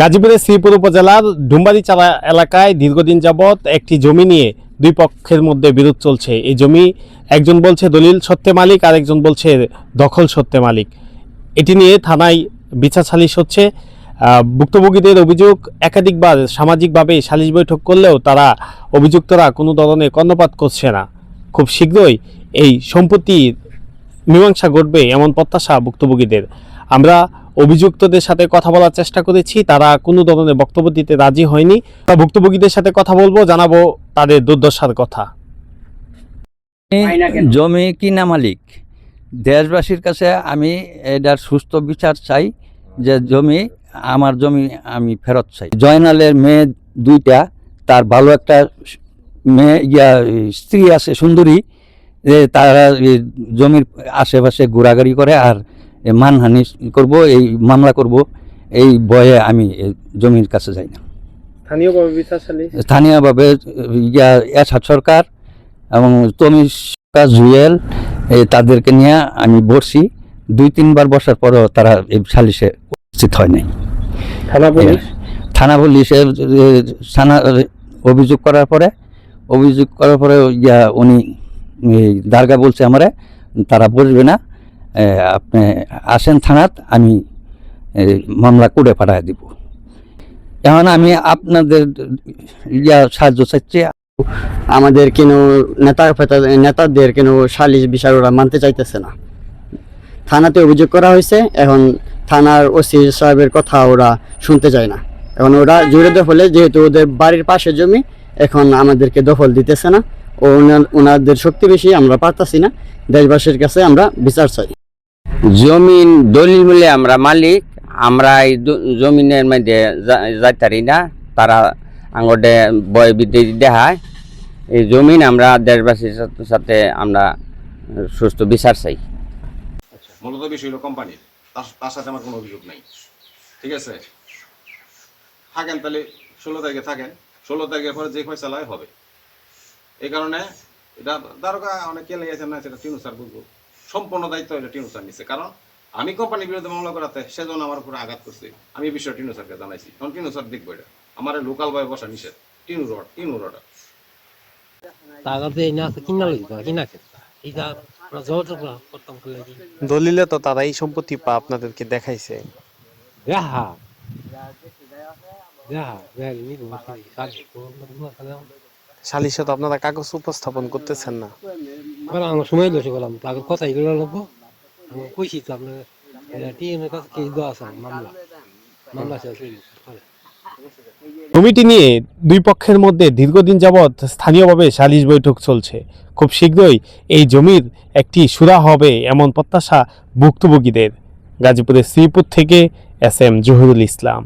গাজীপুরের শ্রীপুর উপজেলার ডুম্বারিচালা এলাকায় দীর্ঘদিন যাবৎ একটি জমি নিয়ে দুই পক্ষের মধ্যে বিরোধ চলছে। এই জমি একজন বলছে দলিল সত্ত্বে মালিক, আর একজন বলছে দখল সত্ত্বে মালিক। এটি নিয়ে থানায় বিচার সালিশ হচ্ছে। ভুক্তভোগীদের অভিযোগ, একাধিকবার সামাজিকভাবে সালিশ বৈঠক করলেও তারা অভিযুক্তরা কোনো ধরনের কর্ণপাত করছে না। খুব শীঘ্রই এই সম্পত্তির মীমাংসা ঘটবে এমন প্রত্যাশা ভুক্তভোগীদের। আমরা অভিযুক্তদের সাথে কথা বলার চেষ্টা করেছি, তারা কোনো ধরনের বক্তব্য দিতে রাজি হয়নি। ভুক্তভোগীদের সাথে কথা বলবো, জানাবো তাদের দুর্দশার কথা। জমি কিনা মালিক, দেশবাসীর কাছে আমি এটার সুস্থ বিচার চাই, যে জমি আমার জমি আমি ফেরত চাই। জয়নালের মেয়ে দুইটা, তার ভালো একটা মেয়ে স্ত্রী আছে সুন্দরী, তারা জমির আশেপাশে ঘোরাঘুরি করে আর মানহানি করব, এই মামলা করব, এই ভয়ে আমি জমির কাছে যাই না। স্থানীয়ভাবে এরশাদ সরকার এবং তমিশা জুয়েল তাদেরকে নিয়ে আমি বসছি, 2-3 বার বসার পরও তারা এই সালিশে উপস্থিত হয় নাই। থানা পুলিশে অভিযোগ করার পরে উনি দারগা বলছে আমারে তারা বসবে না, আপনি আসেন থানাত, আমি মামলা করে পাঠায় দিব। এখন আমি আপনাদের সাহায্য চাইছি। আমাদের কেন নেতাদের কেন সালিশ বিচার ওরা মানতে চাইতেছে না। থানাতে অভিযোগ করা হয়েছে, এখন থানার ওসি সাহেবের কথা ওরা শুনতে চায় না। এখন ওরা জোরে দখলে, যেহেতু ওদের বাড়ির পাশে জমি, এখন আমাদেরকে দখল দিতেছে না। ওনাদের শক্তি বেশি, আমরা পারতাছি না। দেশবাসীর কাছে আমরা বিচার চাই। জমিন দলিল মিলে আমরা মালিক, আমরা এই জমিনের মধ্যে যাইতারি না, তারা আঙটে বয় বিদ্যুৎ দেখায়। এই জমিন আমরা দেশবাসীর সাথে আমরা সুস্থ বিচার চাই। মূলত বিষয় হলো কোম্পানির, তার সাথে আমার কোনো অভিযোগ নেই। ঠিক আছে, থাকেন তাহলে 16 তারিখে থাকেন, 16 তারিখের পরে যে ফয়সালায় হবে। এই কারণে এটা দারোগা অনেক কে লেগেছেন না, সেটা টিনু স্যার বুঝবো। সম্পূর্ণ দায়িত্ব এটা টিনু স্যার নিচ্ছে, কারণ আমি কোম্পানির বিরুদ্ধে মামলা করাতে সেজন্য আমার উপরে আঘাত করছি। আমি এই বিষয়ে টিনু স্যারকে জানাইছি, কারণ টিনু স্যার দেখবো এটা। আমার লোকাল বয়ে বসা নিষেধ। টিনু রড দলিলে তো তারা এই সম্পত্তি আপনাদেরকে দেখাইছে। সালিশে তো আপনারা কাগজ উপস্থাপন করতেছেন না। আমার সময় দোষে গেলাম, কাগজ কথা এগুলো লাগবো। আমি কইছি তো আপনার টিএমের কাছে কেস দেওয়া আছে, মামলা আছে। জমিটি নিয়ে দুই পক্ষের মধ্যে দীর্ঘদিন যাবৎ স্থানীয়ভাবে সালিশ বৈঠক চলছে। খুব শীঘ্রই এই জমির একটি সুরা হবে এমন প্রত্যাশা ভুক্তভোগীদের। গাজীপুরের শ্রীপুর থেকে SM জহিরুল ইসলাম।